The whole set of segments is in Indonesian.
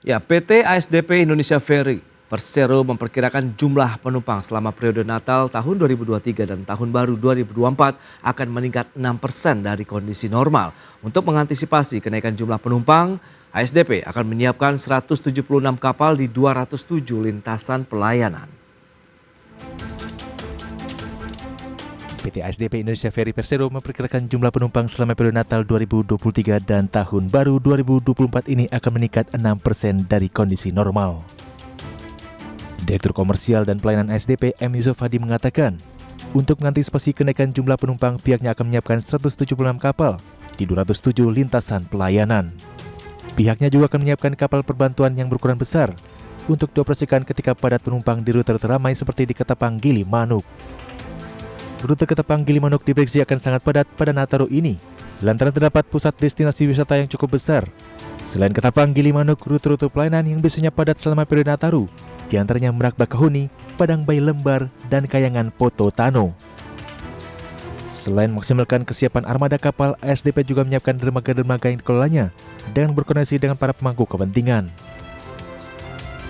Ya, PT ASDP Indonesia Ferry Persero memperkirakan jumlah penumpang selama periode Natal tahun 2023 dan Tahun Baru 2024 akan meningkat 6% dari kondisi normal. Untuk mengantisipasi kenaikan jumlah penumpang, ASDP akan menyiapkan 176 kapal di 207 lintasan pelayanan. PT ASDP Indonesia Ferry Persero memperkirakan jumlah penumpang selama periode Natal 2023 dan Tahun Baru 2024 ini akan meningkat 6% dari kondisi normal. Direktur Komersial dan Pelayanan ASDP M. Yusuf Hadi mengatakan, untuk mengantisipasi kenaikan jumlah penumpang, pihaknya akan menyiapkan 176 kapal di 207 lintasan pelayanan. Pihaknya juga akan menyiapkan kapal perbantuan yang berukuran besar untuk dioperasikan ketika padat penumpang di rute teramai seperti di Ketapang Gilimanuk. Rute Ketapang Gilimanuk diprediksi akan sangat padat pada Nataru ini, lantaran terdapat pusat destinasi wisata yang cukup besar. Selain Ketapang Gilimanuk, rute-rute pelayanan yang biasanya padat selama periode Nataru, di antaranya Merak Bakahuni, Padang Bayi Lembar, dan Kayangan Poto Tano. Selain maksimalkan kesiapan armada kapal, ASDP juga menyiapkan dermaga-dermaga yang dikelolanya dengan berkoordinasi dengan para pemangku kepentingan.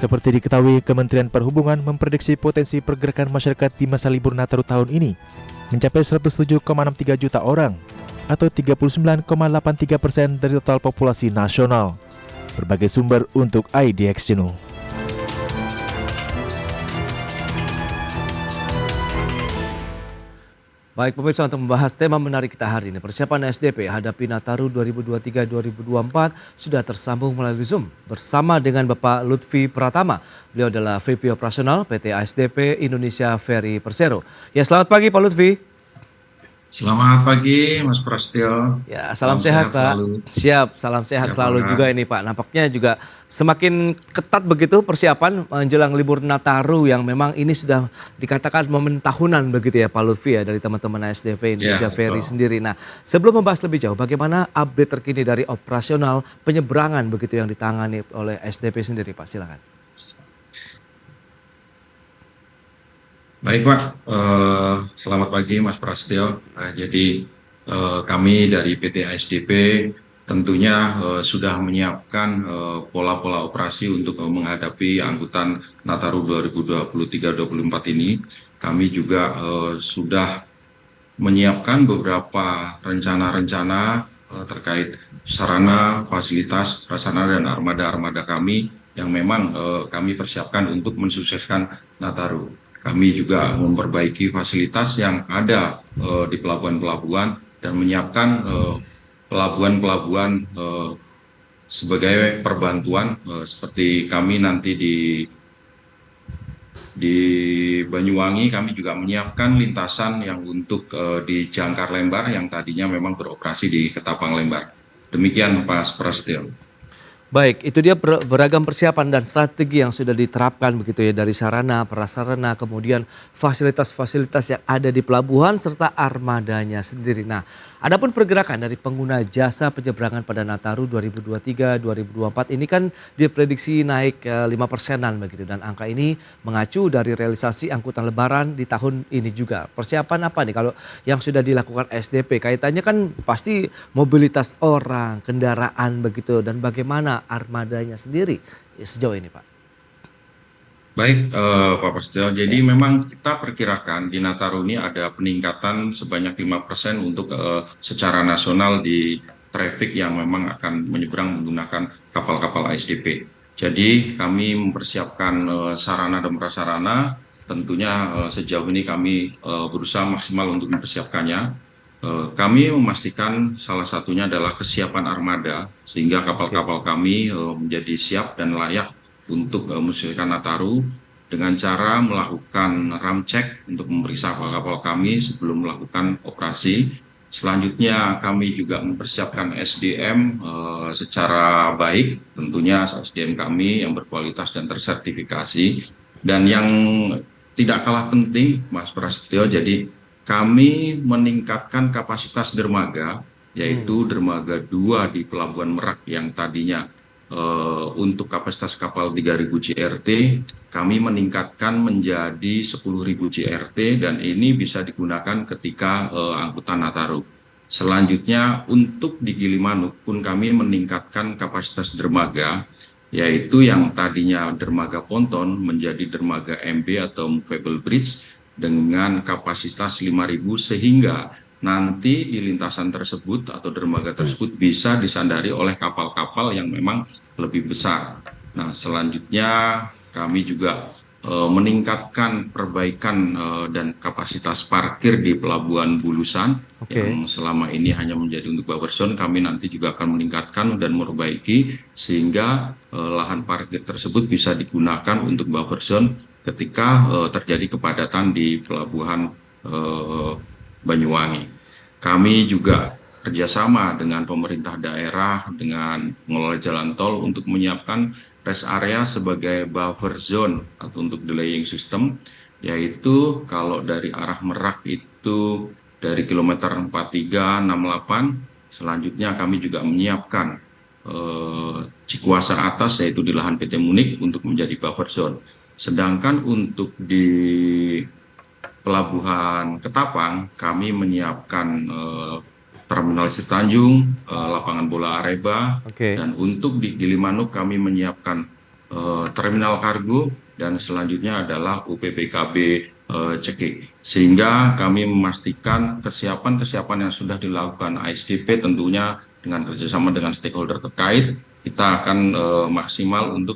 Seperti diketahui, Kementerian Perhubungan memprediksi potensi pergerakan masyarakat di masa libur Nataru tahun ini mencapai 107,63 juta orang atau 39,83% dari total populasi nasional. Berbagai sumber untuk IDX Channel. Baik pemirsa, untuk membahas tema menarik kita hari ini, persiapan SDP hadapi Nataru 2023-2024 sudah tersambung melalui Zoom bersama dengan Bapak Lutfi Pratama. Beliau adalah VP Operasional PT ASDP Indonesia Ferry Persero. Ya, selamat pagi Pak Lutfi. Selamat pagi Mas Prasetyo. Ya, salam sehat Pak. Selalu. Siap, salam sehat selalu juga ini Pak. Nampaknya juga semakin ketat begitu persiapan menjelang libur Nataru yang memang ini sudah dikatakan momen tahunan begitu ya Pak Lutfi ya dari teman-teman ASDP Indonesia Ferry sendiri. Nah, sebelum membahas lebih jauh, bagaimana update terkini dari operasional penyeberangan begitu yang ditangani oleh ASDP sendiri Pak? Silakan. Baik Pak, selamat pagi Mas Prasetyo. Jadi kami dari PT ASDP tentunya sudah menyiapkan pola-pola operasi untuk menghadapi angkutan Nataru 2023-2024 ini. Kami juga sudah menyiapkan beberapa rencana-rencana terkait sarana, fasilitas, prasarana dan armada-armada kami yang memang kami persiapkan untuk mensukseskan Nataru. Kami juga memperbaiki fasilitas yang ada di pelabuhan-pelabuhan dan menyiapkan pelabuhan-pelabuhan sebagai perbantuan seperti kami nanti di Banyuwangi. Kami juga menyiapkan lintasan yang untuk di Jangkar Lembar yang tadinya memang beroperasi di Ketapang Lembar. Demikian Pak Prasetyo. Baik, itu dia beragam persiapan dan strategi yang sudah diterapkan begitu ya dari sarana, prasarana, kemudian fasilitas-fasilitas yang ada di pelabuhan serta armadanya sendiri. Nah, adapun pergerakan dari pengguna jasa penyeberangan pada Nataru 2023-2024 ini kan diprediksi naik 5%-an begitu dan angka ini mengacu dari realisasi angkutan lebaran di tahun ini juga. Persiapan apa nih kalau yang sudah dilakukan SDP? Kaitannya kan pasti mobilitas orang, kendaraan begitu dan bagaimana armadanya sendiri sejauh ini Pak? Baik Pak Prasetyo, jadi memang kita perkirakan di Nataru ini ada peningkatan sebanyak 5% untuk secara nasional di traffic yang memang akan menyeberang menggunakan kapal-kapal ASDP. Jadi kami mempersiapkan sarana dan prasarana, tentunya sejauh ini kami berusaha maksimal untuk mempersiapkannya. Kami memastikan salah satunya adalah kesiapan armada sehingga kapal-kapal kami menjadi siap dan layak untuk mensukseskan Nataru dengan cara melakukan ram check untuk memeriksa kapal-kapal kami sebelum melakukan operasi. Selanjutnya kami juga mempersiapkan SDM secara baik, tentunya SDM kami yang berkualitas dan tersertifikasi. Dan yang tidak kalah penting Mas Prasetyo, jadi kami meningkatkan kapasitas dermaga, yaitu dermaga 2 di Pelabuhan Merak yang tadinya untuk kapasitas kapal 3.000 CRT, kami meningkatkan menjadi 10.000 CRT dan ini bisa digunakan ketika angkutan Nataru. Selanjutnya untuk di Gilimanuk pun kami meningkatkan kapasitas dermaga yaitu yang tadinya dermaga ponton menjadi dermaga MB atau movable bridge dengan kapasitas 5.000, sehingga nanti di lintasan tersebut atau dermaga tersebut bisa disandari oleh kapal-kapal yang memang lebih besar. Nah, selanjutnya kami juga meningkatkan perbaikan dan kapasitas parkir di Pelabuhan Bulusan yang selama ini hanya menjadi untuk buffer zone. Kami nanti juga akan meningkatkan dan memperbaiki sehingga lahan parkir tersebut bisa digunakan untuk buffer zone ketika terjadi kepadatan di Pelabuhan Banyuwangi. Kami juga kerjasama dengan pemerintah daerah, dengan pengelola jalan tol untuk menyiapkan rest area sebagai buffer zone atau untuk delaying system, yaitu kalau dari arah Merak itu dari kilometer 4368, selanjutnya kami juga menyiapkan Cikuasa atas yaitu di lahan PT Munik untuk menjadi buffer zone. Sedangkan untuk di Pelabuhan Ketapang kami menyiapkan Terminal Sri Tanjung, lapangan bola Areba, dan untuk di Gilimanuk kami menyiapkan terminal kargo, dan selanjutnya adalah UPPKB Cekik. Sehingga kami memastikan kesiapan yang sudah dilakukan ASDP tentunya dengan kerjasama dengan stakeholder terkait, kita akan maksimal untuk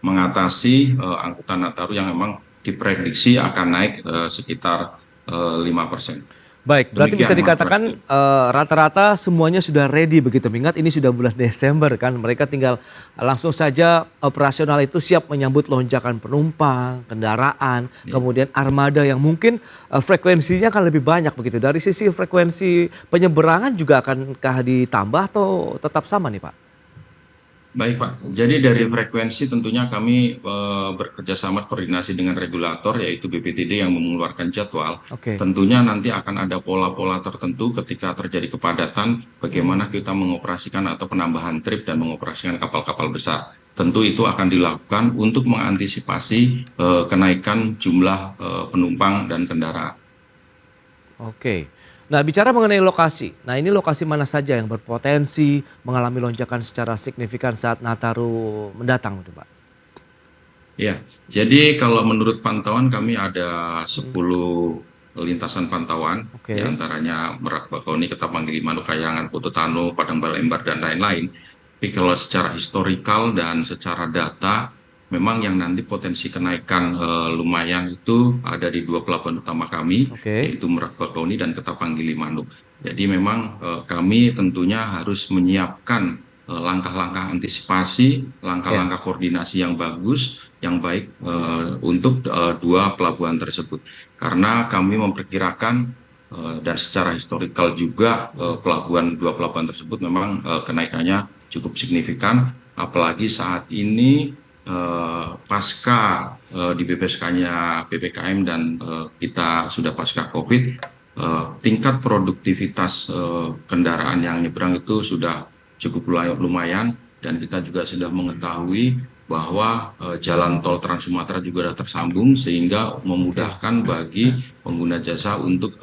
mengatasi angkutan Nataru yang memang diprediksi akan naik sekitar 5%. Baik, berarti bisa dikatakan rata-rata semuanya sudah ready begitu. Mengingat ini sudah bulan Desember kan, mereka tinggal langsung saja operasional itu siap menyambut lonjakan penumpang, kendaraan, kemudian armada yang mungkin frekuensinya akan lebih banyak begitu. Dari sisi frekuensi penyeberangan juga akankah ditambah atau tetap sama nih Pak? Baik Pak, jadi dari frekuensi tentunya kami bekerja sama koordinasi dengan regulator yaitu BPTD yang mengeluarkan jadwal. Tentunya nanti akan ada pola-pola tertentu ketika terjadi kepadatan, bagaimana kita mengoperasikan atau penambahan trip dan mengoperasikan kapal-kapal besar. Tentu itu akan dilakukan untuk mengantisipasi kenaikan jumlah penumpang dan kendaraan. Nah, bicara mengenai lokasi. Nah, ini lokasi mana saja yang berpotensi mengalami lonjakan secara signifikan saat Nataru mendatang, Pak? Ya, jadi kalau menurut pantauan kami ada 10 lintasan pantauan, diantaranya Merak Bakauheni, Ketapang, Gilimanuk, Kayangan, Putu Tanu, Padang Balembar, dan lain-lain. Tapi kalau secara historikal dan secara data, memang yang nanti potensi kenaikan lumayan itu ada di 2 pelabuhan utama kami, yaitu Merak Bakauheni dan Ketapang Gilimanuk. Jadi memang kami tentunya harus menyiapkan langkah-langkah antisipasi, langkah-langkah koordinasi yang bagus, yang baik untuk 2 pelabuhan tersebut. Karena kami memperkirakan dan secara historikal juga 2 pelabuhan tersebut memang kenaikannya cukup signifikan, apalagi saat ini pasca dibebaskannya PPKM dan kita sudah pasca COVID, tingkat produktivitas kendaraan yang nyebrang itu sudah cukup lumayan, dan kita juga sudah mengetahui bahwa jalan tol Trans Sumatera juga sudah tersambung sehingga memudahkan bagi pengguna jasa untuk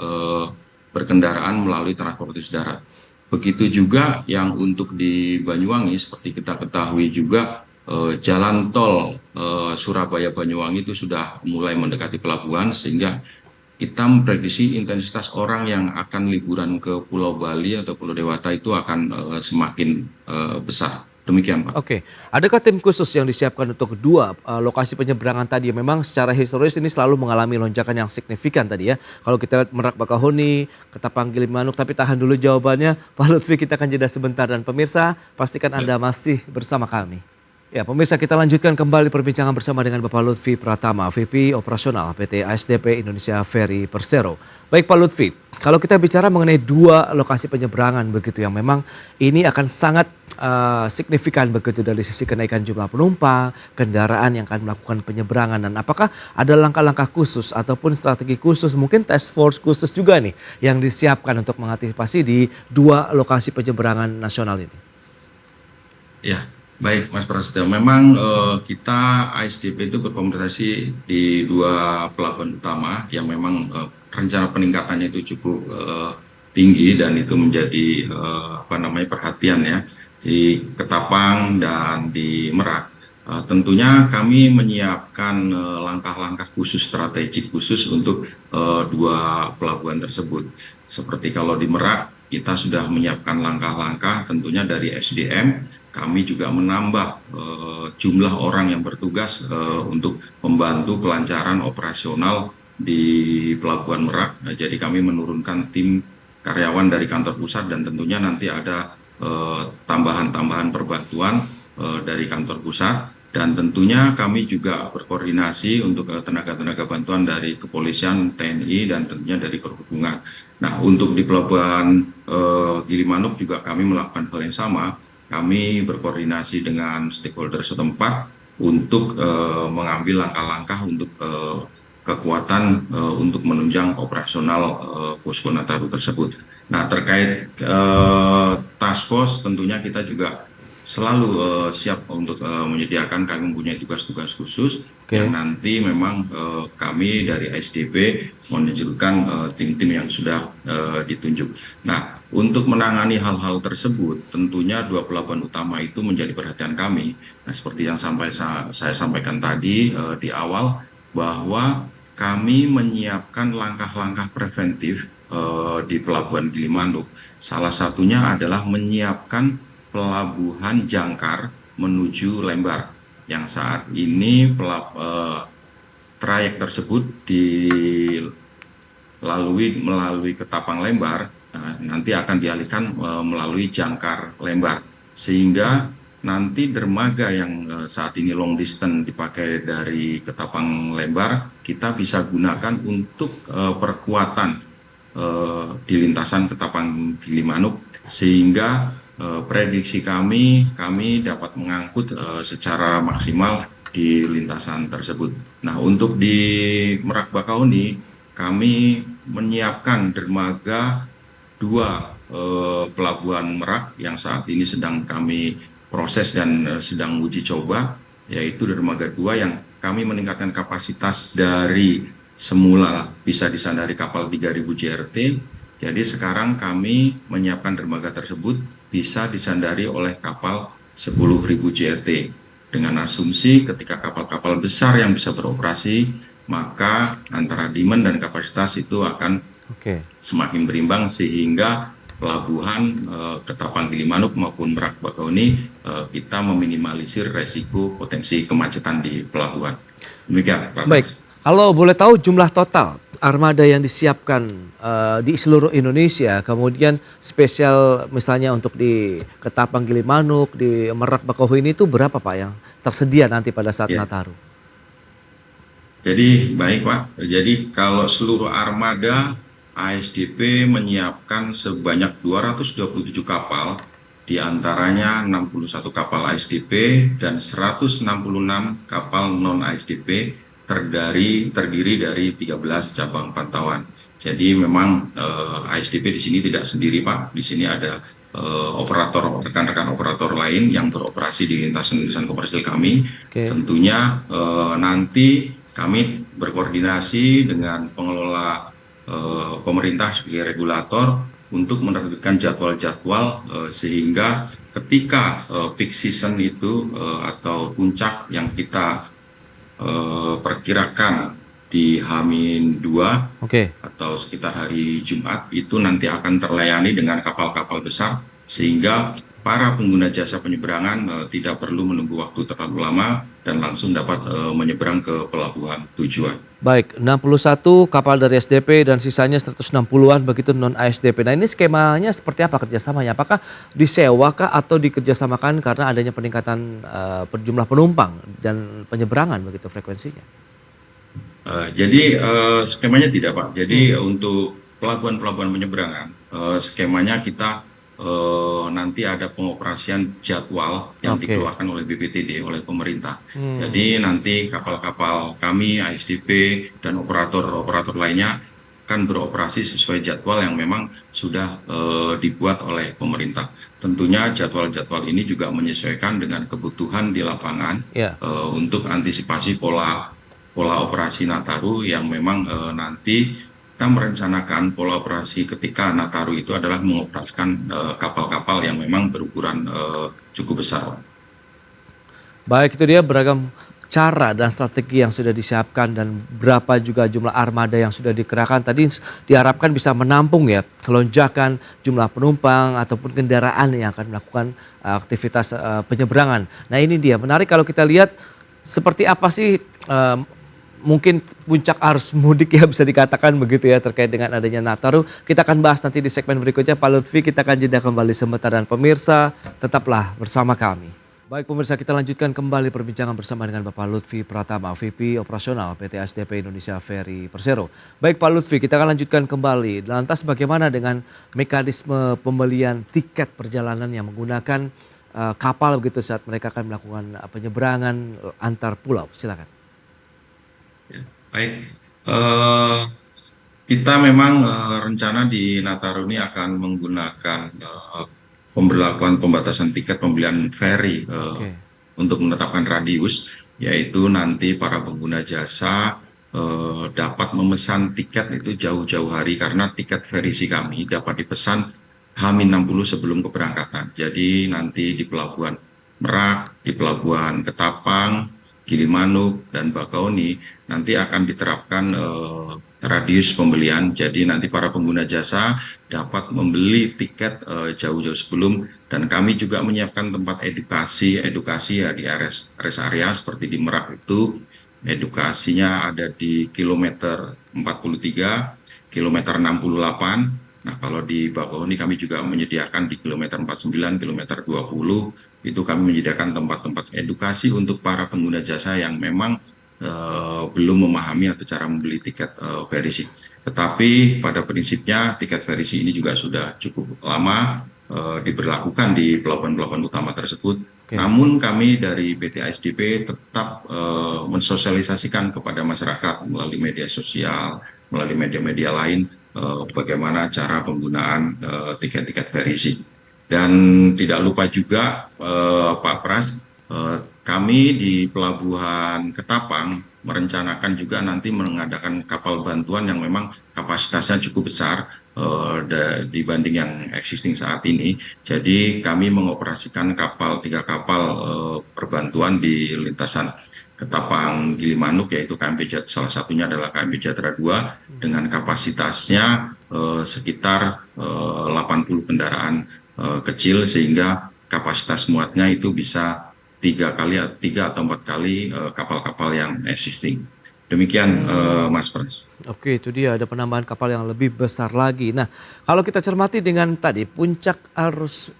berkendaraan melalui transportasi darat. Begitu juga yang untuk di Banyuwangi, seperti kita ketahui juga jalan tol Surabaya Banyuwangi itu sudah mulai mendekati pelabuhan, sehingga kita memprediksi intensitas orang yang akan liburan ke Pulau Bali atau Pulau Dewata itu akan semakin besar. Demikian Pak. Adakah tim khusus yang disiapkan untuk 2 lokasi penyeberangan tadi? Memang secara historis ini selalu mengalami lonjakan yang signifikan tadi ya. Kalau kita lihat Merak Bakauheni, Ketapang Gilimanuk, tapi tahan dulu jawabannya. Pak Lutfi, kita akan jeda sebentar, dan pemirsa pastikan Anda masih bersama kami. Ya, pemirsa, kita lanjutkan kembali perbincangan bersama dengan Bapak Lutfi Pratama, VP Operasional PT ASDP Indonesia Ferry Persero. Baik Pak Lutfi, kalau kita bicara mengenai 2 lokasi penyeberangan begitu yang memang ini akan sangat signifikan begitu dari sisi kenaikan jumlah penumpang, kendaraan yang akan melakukan penyeberangan, dan apakah ada langkah-langkah khusus ataupun strategi khusus, mungkin task force khusus juga nih yang disiapkan untuk mengantisipasi di 2 lokasi penyeberangan nasional ini? Ya. Baik Mas Prasetyo, memang kita ASDP itu berkomunikasi di 2 pelabuhan utama yang memang rencana peningkatannya itu cukup tinggi, dan itu menjadi perhatian ya. di Ketapang dan di Merak. Tentunya kami menyiapkan langkah-langkah khusus strategik khusus untuk dua pelabuhan tersebut. Seperti kalau di Merak kita sudah menyiapkan langkah-langkah tentunya dari SDM, kami juga menambah jumlah orang yang bertugas untuk membantu kelancaran operasional di Pelabuhan Merak. Jadi kami menurunkan tim karyawan dari kantor pusat dan tentunya nanti ada tambahan-tambahan perbantuan dari kantor pusat. Dan tentunya kami juga berkoordinasi untuk tenaga-tenaga bantuan dari kepolisian, TNI, dan tentunya dari perhubungan. Nah, untuk di Pelabuhan Gilimanuk juga kami melakukan hal yang sama. Kami berkoordinasi dengan stakeholder setempat untuk mengambil langkah-langkah untuk kekuatan untuk menunjang operasional posko Nataru tersebut. Nah, terkait task force tentunya kita juga selalu siap untuk menyediakan. Kami mempunyai tugas-tugas khusus yang nanti memang kami dari ASDP menunjukkan tim-tim yang sudah ditunjuk. Nah, untuk menangani hal-hal tersebut tentunya dua pelabuhan utama itu menjadi perhatian kami. Nah, seperti yang saya sampaikan tadi di awal, bahwa kami menyiapkan langkah-langkah preventif di Pelabuhan Gilimanuk. Salah satunya adalah menyiapkan pelabuhan jangkar menuju Lembar, yang saat ini trayek tersebut melalui Ketapang Lembar, nanti akan dialihkan melalui jangkar Lembar, sehingga nanti dermaga yang saat ini long distance dipakai dari Ketapang Lembar kita bisa gunakan untuk perkuatan di lintasan Ketapang Gilimanuk, sehingga prediksi kami dapat mengangkut secara maksimal di lintasan tersebut. Nah, untuk di Merak Bakahuni kami menyiapkan dermaga dua pelabuhan Merak yang saat ini sedang kami proses dan sedang uji coba, yaitu dermaga 2 yang kami meningkatkan kapasitas dari semula bisa disandari kapal 3000 JRT. Jadi sekarang kami menyiapkan dermaga tersebut bisa disandari oleh kapal 10.000 JRT. Dengan asumsi ketika kapal-kapal besar yang bisa beroperasi, maka antara demand dan kapasitas itu akan semakin berimbang, sehingga pelabuhan Ketapang Gilimanuk maupun Merak Bakahuni kita meminimalisir resiko potensi kemacetan di pelabuhan. Demikian, Pak. Baik, kalau boleh tahu jumlah total armada yang disiapkan di seluruh Indonesia, kemudian spesial misalnya untuk di Ketapang Gilimanuk, di Merak Bakahuni itu berapa Pak yang tersedia nanti pada saat Nataru? Jadi baik Pak, jadi kalau seluruh armada ASDP menyiapkan sebanyak 227 kapal, diantaranya 61 kapal ASDP dan 166 kapal non-ASDP, terdiri dari 13 cabang pantauan. Jadi memang ASDP di sini tidak sendiri Pak, di sini ada rekan-rekan operator lain yang beroperasi di lintasan komersil kami. Tentunya nanti kami berkoordinasi dengan pengelola pemerintah sebagai regulator untuk menerbitkan jadwal-jadwal sehingga ketika peak season itu atau puncak yang kita perkirakan di H-2 atau sekitar hari Jumat itu nanti akan terlayani dengan kapal-kapal besar, sehingga para pengguna jasa penyeberangan tidak perlu menunggu waktu terlalu lama dan langsung dapat menyeberang ke pelabuhan tujuan. Baik, 61 kapal dari SDP dan sisanya 160-an begitu non-ASDP. Nah, ini skemanya seperti apa kerjasamanya? Apakah disewakah atau dikerjasamakan karena adanya peningkatan jumlah penumpang dan penyeberangan begitu frekuensinya? Jadi skemanya tidak Pak. Jadi untuk pelabuhan-pelabuhan penyeberangan skemanya kita nanti ada pengoperasian jadwal yang dikeluarkan oleh BPTD, oleh pemerintah. Jadi nanti kapal-kapal kami, ASDP, dan operator-operator lainnya akan beroperasi sesuai jadwal yang memang sudah dibuat oleh pemerintah. Tentunya jadwal-jadwal ini juga menyesuaikan dengan kebutuhan di lapangan untuk antisipasi pola operasi Nataru yang memang nanti kita merencanakan pola operasi ketika Nataru itu adalah mengoperasikan kapal-kapal yang memang berukuran cukup besar. Baik, itu dia beragam cara dan strategi yang sudah disiapkan dan berapa juga jumlah armada yang sudah dikerahkan. Tadi diharapkan bisa menampung ya lonjakan jumlah penumpang ataupun kendaraan yang akan melakukan aktivitas penyeberangan. Nah ini dia, menarik kalau kita lihat seperti apa sih mungkin puncak arus mudik ya bisa dikatakan begitu ya terkait dengan adanya Nataru. Kita akan bahas nanti di segmen berikutnya. Pak Lutfi, kita akan jeda kembali sebentar dan pemirsa tetaplah bersama kami. Baik pemirsa, kita lanjutkan kembali perbincangan bersama dengan Bapak Lutfi Pratama, VP Operasional PT SDP Indonesia Ferry Persero. Baik Pak Lutfi, kita akan lanjutkan kembali. Lantas bagaimana dengan mekanisme pembelian tiket perjalanan yang menggunakan kapal begitu saat mereka akan melakukan penyeberangan antar pulau? Silakan. Ya, baik, kita memang rencana di Nataru ini akan menggunakan pemberlakuan pembatasan tiket pembelian ferry untuk menetapkan radius, yaitu nanti para pengguna jasa dapat memesan tiket itu jauh-jauh hari karena tiket ferisi kami dapat dipesan H-60 sebelum keberangkatan. Jadi nanti di Pelabuhan Merak, di Pelabuhan Ketapang, Gilimanuk, dan Bakauni nanti akan diterapkan radius pembelian. Jadi nanti para pengguna jasa dapat membeli tiket jauh-jauh sebelum, dan kami juga menyiapkan tempat edukasi ya di rest area seperti di Merak itu. Edukasinya ada di kilometer 43, kilometer 68. Nah, kalau di Bakauni kami juga menyediakan di kilometer 49, kilometer 20, itu kami menyediakan tempat-tempat edukasi untuk para pengguna jasa yang memang belum memahami atau cara membeli tiket ferisi. Tetapi pada prinsipnya tiket ferisi ini juga sudah cukup lama diberlakukan di pelabuhan-pelabuhan utama tersebut. Namun kami dari PT ASDP tetap mensosialisasikan kepada masyarakat melalui media sosial, melalui media-media lain bagaimana cara penggunaan tiket-tiket ferisi. Dan tidak lupa juga Pak Pras, kami di Pelabuhan Ketapang merencanakan juga nanti mengadakan kapal bantuan yang memang kapasitasnya cukup besar dibanding yang existing saat ini. Jadi kami mengoperasikan 3 kapal perbantuan di lintasan Ketapang Gilimanuk, yaitu salah satunya adalah KMP Jatra 2 dengan kapasitasnya sekitar 80 kendaraan kecil, sehingga kapasitas muatnya itu bisa 3 atau 4 kali kapal-kapal yang existing. Demikian Mas Pras. Oke, itu dia ada penambahan kapal yang lebih besar lagi. Nah, kalau kita cermati dengan tadi puncak arus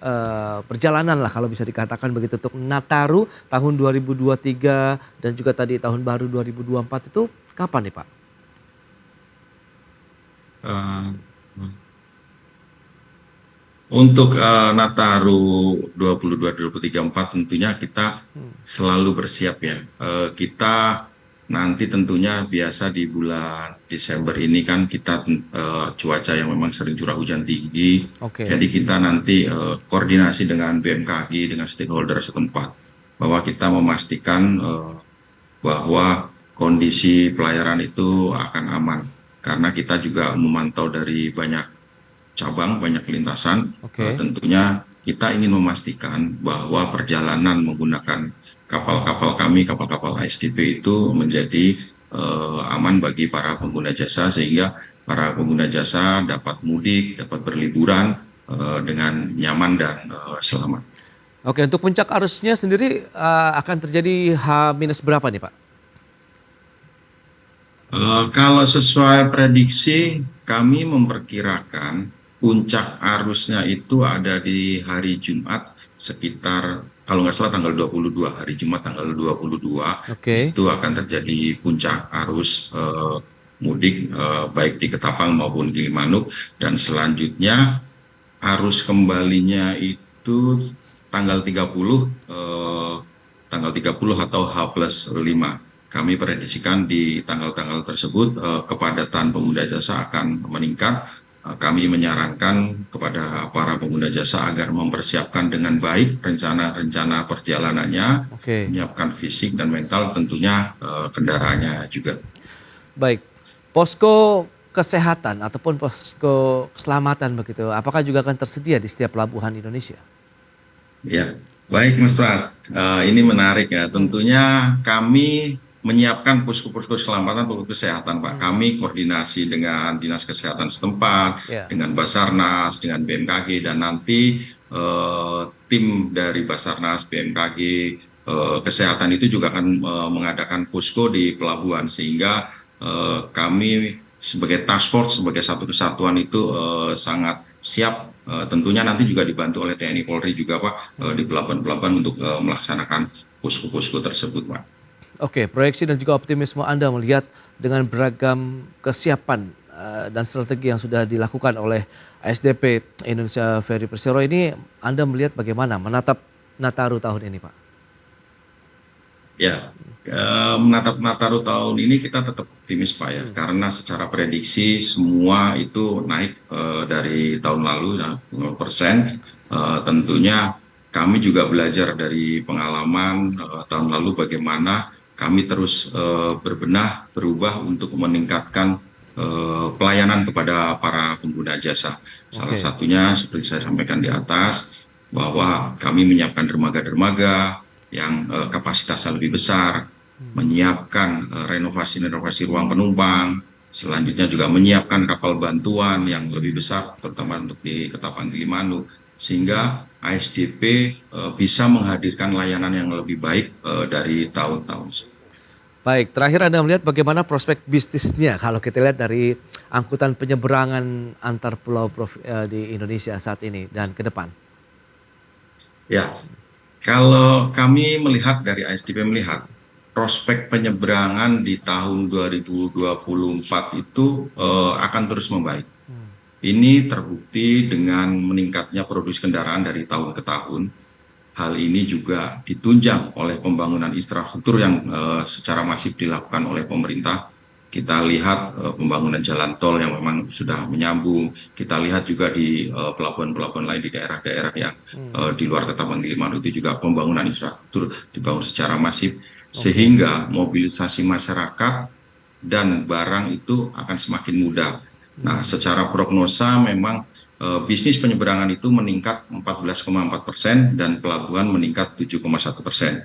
perjalanan lah kalau bisa dikatakan begitu untuk Nataru tahun 2023 dan juga tadi tahun baru 2024 itu kapan nih Pak? Untuk Nataru 2022-2034 tentunya kita selalu bersiap ya. Kita nanti tentunya biasa di bulan Desember ini kan kita cuaca yang memang sering curah hujan tinggi. Jadi kita nanti koordinasi dengan BMKG, dengan stakeholder setempat, bahwa kita memastikan bahwa kondisi pelayaran itu akan aman. Karena kita juga memantau dari banyak cabang, banyak lintasan. Tentunya kita ingin memastikan bahwa perjalanan menggunakan kapal-kapal kami, kapal-kapal ASDP itu menjadi aman bagi para pengguna jasa, sehingga para pengguna jasa dapat mudik, dapat berliburan dengan nyaman dan selamat. Oke, untuk puncak arusnya sendiri akan terjadi H- berapa nih Pak? Kalau sesuai prediksi, kami memperkirakan puncak arusnya itu ada di hari Jumat sekitar, kalau nggak salah tanggal 22, hari Jumat tanggal 22, itu akan terjadi puncak arus mudik baik di Ketapang maupun di Gilimanuk, dan selanjutnya arus kembalinya itu tanggal 30 atau H+5. Kami prediksikan di tanggal-tanggal tersebut kepadatan pengguna jasa akan meningkat. Kami menyarankan kepada para pengguna jasa agar mempersiapkan dengan baik rencana perjalanannya, menyiapkan fisik dan mental, tentunya kendaraannya juga. Baik, posko kesehatan ataupun posko keselamatan begitu, apakah juga akan tersedia di setiap pelabuhan Indonesia? Ya, baik Mas Pras. Ini menarik ya. Tentunya kami menyiapkan posko-posko keselamatan, posko kesehatan, Pak. Kami koordinasi dengan Dinas Kesehatan setempat, Ya. dengan Basarnas, dengan BMKG, dan nanti tim dari Basarnas, BMKG, kesehatan itu juga akan mengadakan posko di pelabuhan, sehingga kami sebagai task force, sebagai satu kesatuan itu sangat siap. Tentunya nanti juga dibantu oleh TNI Polri juga, Pak, di pelabuhan-pelabuhan untuk melaksanakan posko-posko tersebut, Pak. Oke, proyeksi dan juga optimisme Anda melihat dengan beragam kesiapan dan strategi yang sudah dilakukan oleh ASDP Indonesia Ferry Persero ini, Anda melihat bagaimana menatap Nataru tahun ini, Pak? Ya, menatap Nataru tahun ini kita tetap optimis, Pak, ya, karena secara prediksi semua itu naik dari tahun lalu ya, 0%. Tentunya kami juga belajar dari pengalaman tahun lalu bagaimana kami terus berbenah, berubah untuk meningkatkan pelayanan kepada para pengguna jasa. Salah satunya seperti saya sampaikan di atas, bahwa kami menyiapkan dermaga-dermaga yang kapasitasnya lebih besar, menyiapkan renovasi ruang penumpang, selanjutnya juga menyiapkan kapal bantuan yang lebih besar, terutama untuk di Ketapang Gilimanuk, sehingga ASDP bisa menghadirkan layanan yang lebih baik dari tahun-tahun. Baik, terakhir Anda melihat bagaimana prospek bisnisnya kalau kita lihat dari angkutan penyeberangan antar pulau di Indonesia saat ini dan ke depan? Ya, kalau kami melihat dari ASDP melihat prospek penyeberangan di tahun 2024 itu akan terus membaik. Ini terbukti dengan meningkatnya produksi kendaraan dari tahun ke tahun. Hal ini juga ditunjang oleh pembangunan infrastruktur yang secara masif dilakukan oleh pemerintah. Kita lihat pembangunan jalan tol yang memang sudah menyambung. Kita lihat juga di pelabuhan-pelabuhan lain di daerah-daerah yang di luar Ketapang Gilimanuk itu juga pembangunan infrastruktur dibangun secara masif. Sehingga mobilisasi masyarakat dan barang itu akan semakin mudah. Nah, secara prognosa memang bisnis penyeberangan itu meningkat 14,4% dan pelabuhan meningkat 7,1%.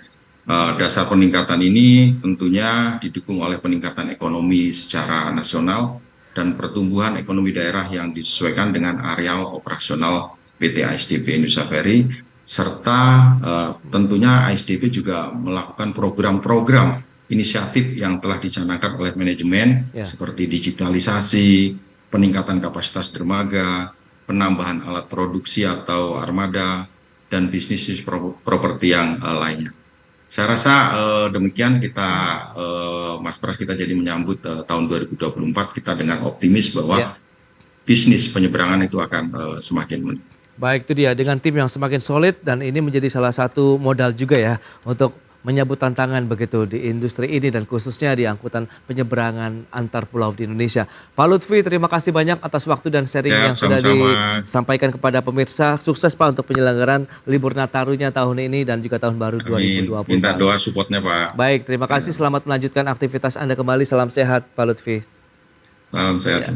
Dasar peningkatan ini tentunya didukung oleh peningkatan ekonomi secara nasional dan pertumbuhan ekonomi daerah yang disesuaikan dengan areal operasional PT ASDP Indonesia Ferry, serta tentunya ASDP juga melakukan program-program inisiatif yang telah dicanangkan oleh manajemen seperti digitalisasi, peningkatan kapasitas dermaga, penambahan alat produksi atau armada, dan bisnis properti yang lainnya. Saya rasa demikian kita, Mas Pras, kita jadi menyambut tahun 2024 kita dengan optimis bahwa bisnis penyeberangan itu akan semakin meningkat. Baik, itu dia dengan tim yang semakin solid dan ini menjadi salah satu modal juga ya untuk menyambut tantangan begitu di industri ini dan khususnya di angkutan penyeberangan antar pulau di Indonesia. Pak Lutfi, terima kasih banyak atas waktu dan sharing yang sudah disampaikan kepada pemirsa. Sukses Pak untuk penyelenggaraan libur Natarunya tahun ini dan juga tahun baru 2020. Minta doa supportnya Pak. Baik, terima kasih. Selamat melanjutkan aktivitas Anda kembali. Salam sehat Pak Lutfi. Salam sehat.